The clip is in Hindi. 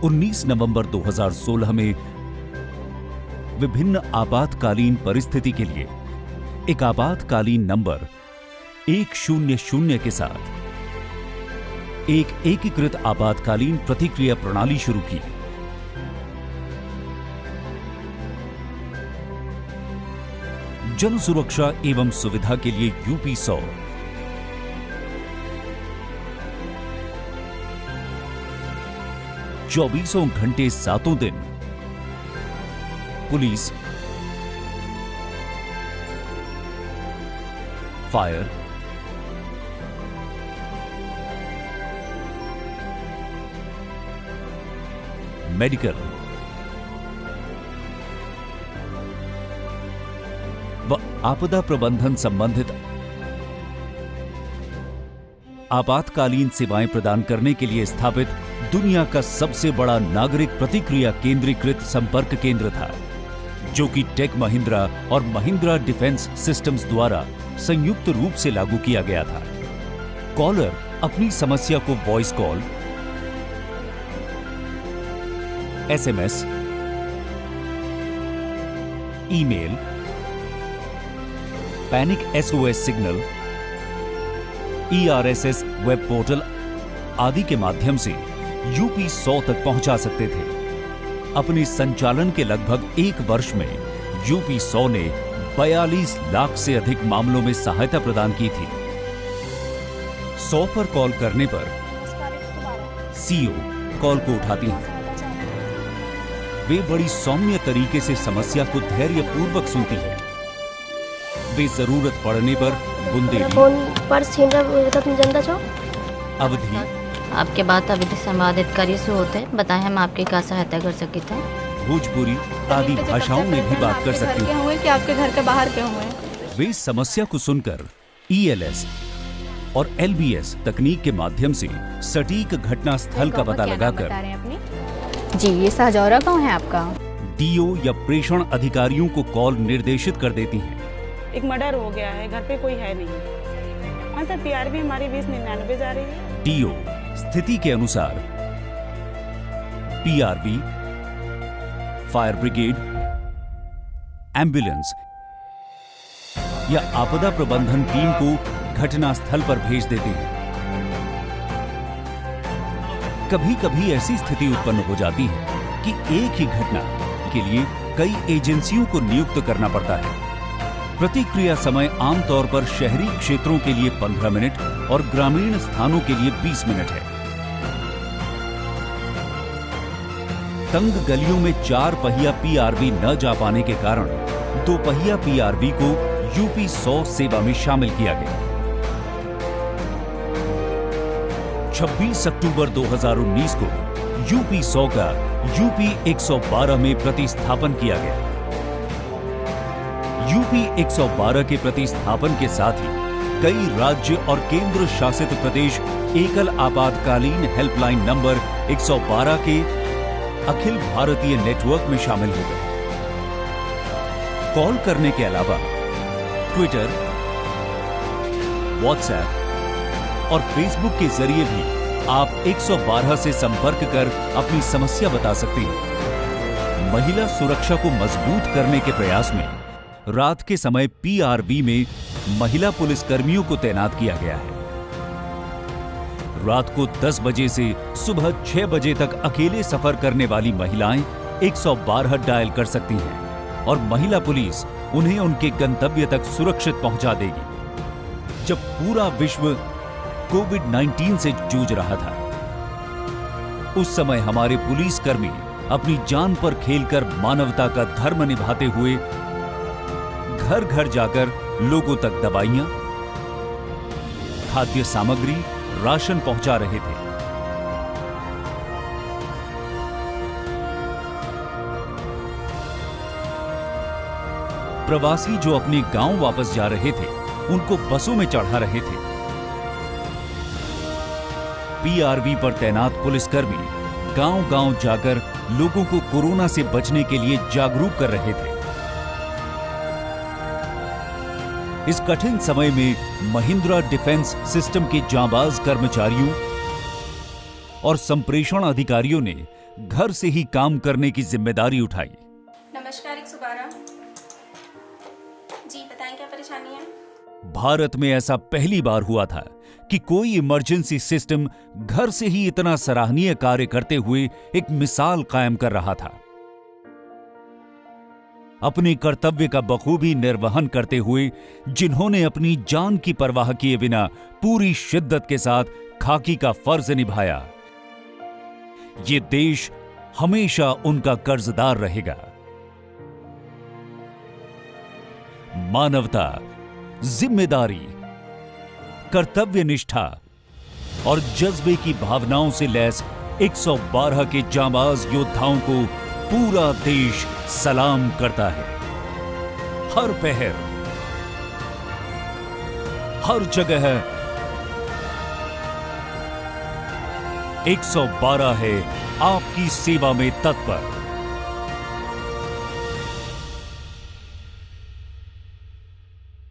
19 नवंबर 2016 में विभिन्न आपातकालीन परिस्थिति के लिए एक आपातकालीन नंबर 100 के साथ एक एकीकृत आपातकालीन प्रतिक्रिया प्रणाली शुरू की। जन सुरक्षा एवं सुविधा के लिए यूपी 100 24 घंटे 7 दिन पुलिस, फायर, मेडिकल व आपदा प्रबंधन संबंधित आपातकालीन सेवाएं प्रदान करने के लिए स्थापित दुनिया का सबसे बड़ा नागरिक प्रतिक्रिया केंद्रीकृत संपर्क केंद्र था, जो कि टेक महिंद्रा और महिंद्रा डिफेंस सिस्टम्स द्वारा संयुक्त रूप से लागू किया गया था। कॉलर अपनी समस्या को voice call, SMS, email, panic SOS signal, ERSS web portal आदि के माध्यम से यूपी 100 तक पहुंचा सकते थे। अपने संचालन के लगभग एक वर्ष में यूपी 100 ने 42 लाख से अधिक मामलों में सहायता प्रदान की थी। 100 पर कॉल करने पर सीओ कॉल को उठाती हैं। वे बड़ी सौम्य तरीके से समस्या को धैर्यपूर्वक सुनती है। वे जरूरत पड़ने पर बुंदेली, अवधि, आपके बात अवधि संवाद अधिकारी से होते हैं। बताएं हम आपकी क्या सहायता कर सकते हैं। भोजपुरी आदि भाषाओं में भी बात कर सकती हैं कि आपके घर के बाहर क्यों हुए। वे समस्या को सुनकर ईएलएस और एलबीएस तकनीक के माध्यम से सटीक घटना स्थल का पता लगाकर जी, ये सहजौरा गांव है आपका। डीओ या प्रेषण अधिकारियों को कॉल निर्देशित कर देती हैं। एक मर्डर हो गया है, घर पे कोई है नहीं। हाँ सर, पीआरवी हमारी 2099 जा रही है। डीओ स्थिति के अनुसार पीआरवी, फायर ब्रिगेड, एम्बुलेंस या आपदा प्रबंधन टीम को घटनास्थल पर भेज देते हैं। कभी कभी ऐसी स्थिति उत्पन्न हो जाती है कि एक ही घटना के लिए कई एजेंसियों को नियुक्त करना पड़ता है। प्रतिक्रिया समय आमतौर पर शहरी क्षेत्रों के लिए 15 मिनट और ग्रामीण स्थानों के लिए 20 मिनट है। तंग गलियों में 4 पहिया पीआरवी न जा पाने के कारण 2 पहिया पीआरवी को यूपी 100 सेवा में शामिल किया गया। 26 अक्टूबर 2019 को यूपी 100 का यूपी 112 में प्रतिस्थापन किया गया। यूपी 112 के प्रतिस्थापन के साथ ही कई राज्य और केंद्र शासित प्रदेश एकल आपातकालीन हेल्पलाइन नंबर 112 के अखिल भारतीय नेटवर्क में शामिल हो गए। कॉल करने के अलावा ट्विटर, व्हाट्सएप और फेसबुक के जरिए भी आप 112 से संपर्क कर अपनी समस्या बता सकते हैं। महिला सुरक्षा को मजबूत करने के प्रयास में रात के समय पीआरवी में महिला पुलिसकर्मियों को तैनात किया गया है। रात को 10 बजे से सुबह 6 बजे तक अकेले सफर करने वाली महिलाएं 112 डायल कर सकती हैं और महिला पुलिस उन्हें उनके गंतव्य तक सुरक्षित पहुंचा देगी। जब पूरा विश्व कोविड-19 से जूझ रहा था, उस समय हमारे पुलिसकर्मी अपनी जान पर खेलकर मानवता का धर्म निभाते हुए घर घर जाकर लोगों तक दवाइयां, खाद्य सामग्री, राशन पहुंचा रहे थे। प्रवासी जो अपने गांव वापस जा रहे थे, उनको बसों में चढ़ा रहे थे। पीआरवी पर तैनात पुलिसकर्मी गांव-गांव जाकर लोगों को कोरोना से बचने के लिए जागरूक कर रहे थे। इस कठिन समय में महिंद्रा डिफेंस सिस्टम के जांबाज कर्मचारियों और संप्रेषण अधिकारियों ने घर से ही काम करने की जिम्मेदारी उठाई। नमस्कार 112। जी बताएं क्या परेशानी है? भारत में ऐसा पहली बार हुआ था कि कोई इमरजेंसी सिस्टम घर से ही इतना सराहनीय कार्य करते हुए एक मिसाल कायम कर रहा था। अपने कर्तव्य का बखूबी निर्वहन करते हुए जिन्होंने अपनी जान की परवाह किए बिना पूरी शिद्दत के साथ खाकी का फर्ज निभाया, ये देश हमेशा उनका कर्जदार रहेगा। मानवता, जिम्मेदारी, कर्तव्य निष्ठा और जज्बे की भावनाओं से लैस 112 के जांबाज योद्धाओं को पूरा देश सलाम करता है। हर पहर, हर जगह 112 है आपकी सेवा में तत्पर।